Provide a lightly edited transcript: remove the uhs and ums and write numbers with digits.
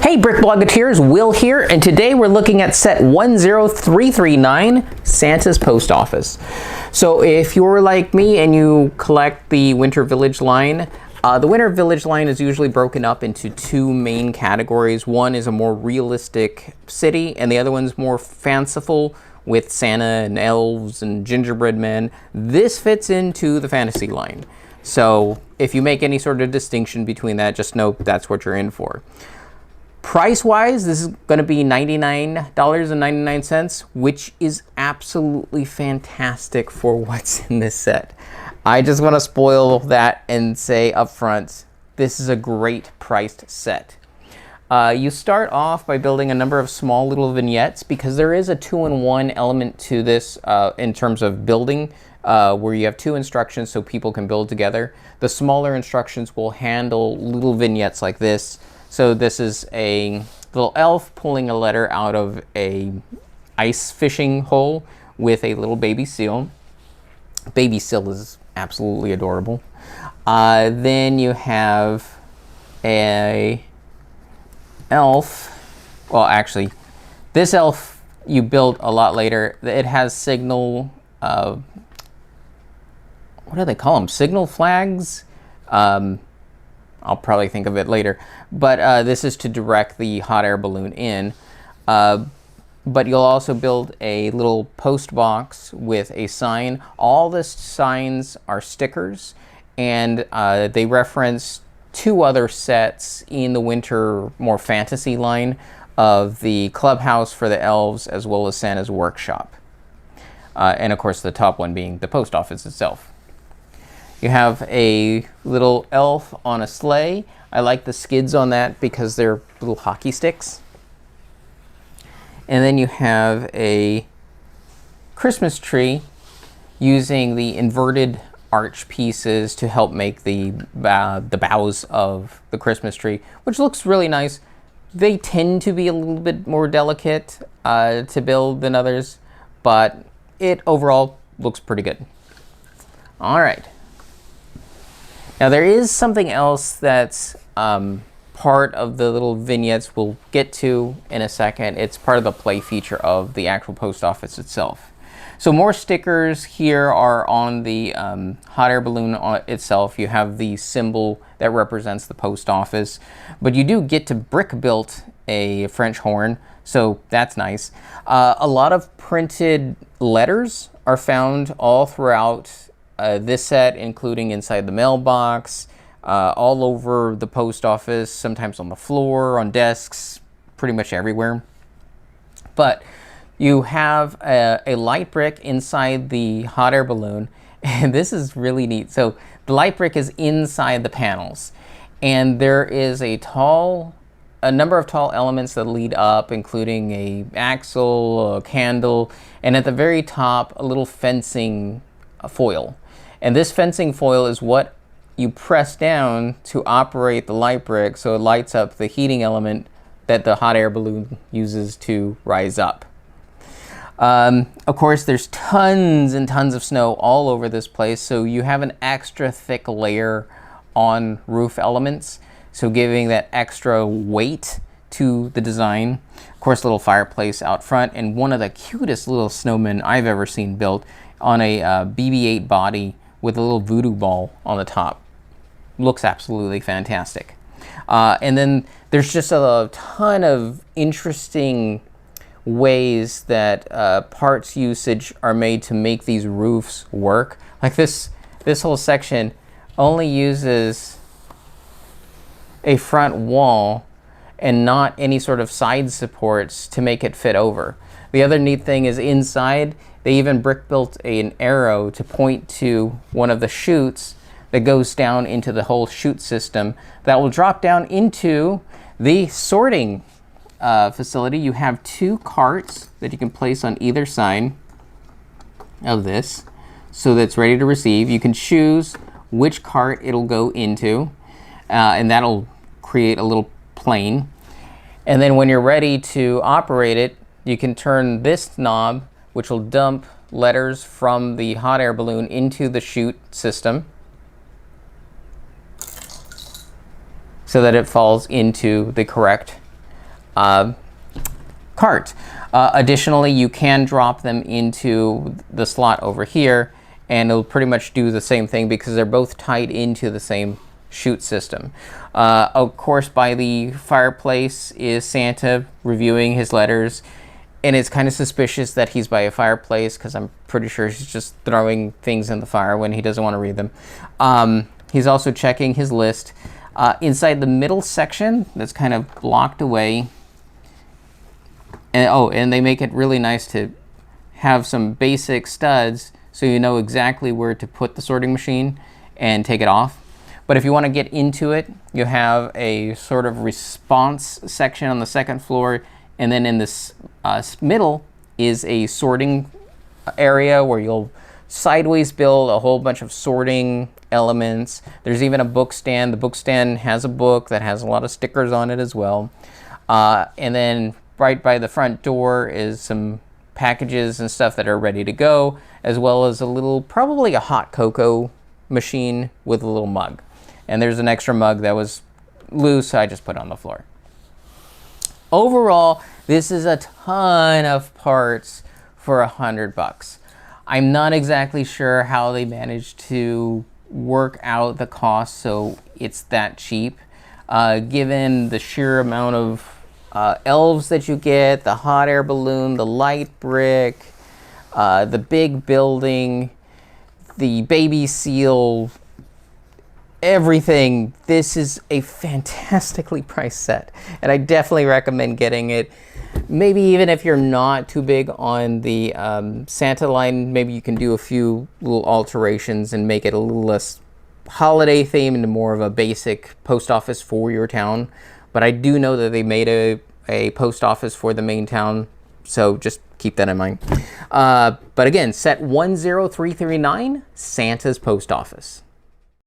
Hey Brick Blogateers, Will here, and today we're looking at set 10339, Santa's Post Office. So if you're like me and you collect the Winter Village line, the Winter Village line is usually broken up into two main categories. One is a more realistic city, and the other one's more fanciful with Santa and elves and gingerbread men. This fits into the fantasy line. So if you make any sort of distinction between that, just know that's what you're in for. Price-wise, this is going to be $99.99, which is absolutely fantastic for what's in this set. I just want to spoil that and say up front, this is a great priced set. You start off by building a number of small little vignettes because there is a two-in-one element to this in terms of building, where you have two instructions so people can build together. The smaller instructions will handle little vignettes like this. So this is a little elf pulling a letter out of a ice fishing hole with a little baby seal. Baby seal is absolutely adorable. Then you have a elf. Well, actually, this elf you built a lot later. It has signal, what do they call them? Signal flags? I'll probably think of it later. But this is to direct the hot air balloon in. But you'll also build a little post box with a sign. All the signs are stickers, and they reference two other sets in the winter, more fantasy line of the clubhouse for the elves, as well as Santa's workshop. And of course, the top one being the post office itself. You have a little elf on a sleigh. I like the skids on that because they're little hockey sticks. And then you have a Christmas tree using the inverted arch pieces to help make the boughs of the Christmas tree, which looks really nice. They tend to be a little bit more delicate to build than others, but it overall looks pretty good. All right. Now there is something else that's part of the little vignettes we'll get to in a second. It's part of the play feature of the actual post office itself. So more stickers here are on the hot air balloon itself. You have the symbol that represents the post office, but you do get to brick build a French horn, so that's nice. A lot of printed letters are found all throughout this set, including inside the mailbox, all over the post office, sometimes on the floor, on desks, pretty much everywhere. But you have a light brick inside the hot air balloon, and this is really neat. So the light brick is inside the panels, and there is a number of tall elements that lead up, including a axle, a candle, and at the very top, a little fencing foil. And this fencing foil is what you press down to operate the light brick, so it lights up the heating element that the hot air balloon uses to rise up. Of course, there's tons and tons of snow all over this place, so you have an extra thick layer on roof elements, so giving that extra weight to the design. Of course, a little fireplace out front, and one of the cutest little snowmen I've ever seen built on a BB-8 body with a little voodoo ball on the top. Looks absolutely fantastic. And then there's just a ton of interesting ways that parts usage are made to make these roofs work. Like this whole section only uses a front wall and not any sort of side supports to make it fit over. The other neat thing is inside, they even brick built an arrow to point to one of the chutes that goes down into the whole chute system that will drop down into the sorting facility. You have two carts that you can place on either side of this so that it's ready to receive. You can choose which cart it'll go into, and that'll create a little plane. And then when you're ready to operate it, you can turn this knob, which will dump letters from the hot air balloon into the chute system so that it falls into the correct cart. Additionally, you can drop them into the slot over here, and it'll pretty much do the same thing because they're both tied into the same chute system. Of course, by the fireplace is Santa reviewing his letters, and it's kind of suspicious that he's by a fireplace because I'm pretty sure he's just throwing things in the fire when he doesn't want to read them. He's also checking his list. Inside the middle section that's kind of blocked away, and they make it really nice to have some basic studs so you know exactly where to put the sorting machine and take it off. But if you want to get into it, you have a sort of response section on the second floor, and then in this middle is a sorting area where you'll sideways build a whole bunch of sorting elements. There's even a book stand. The book stand has a book that has a lot of stickers on it as well. And then right by the front door is some packages and stuff that are ready to go, as well as a little, probably a hot cocoa machine with a little mug. And there's an extra mug that was loose, so I just put it on the floor. Overall, this is a ton of parts for $100. I'm not exactly sure how they managed to work out the cost so it's that cheap, given the sheer amount of elves that you get, the hot air balloon, the light brick, the big building, the baby seal, everything. This is a fantastically priced set, and I definitely recommend getting it. Maybe even if you're not too big on the Santa line, maybe you can do a few little alterations and make it a little less holiday themed and more of a basic post office for your town. But I do know that they made a post office for the main town, so just keep that in mind. But again, set 10339, Santa's Post Office.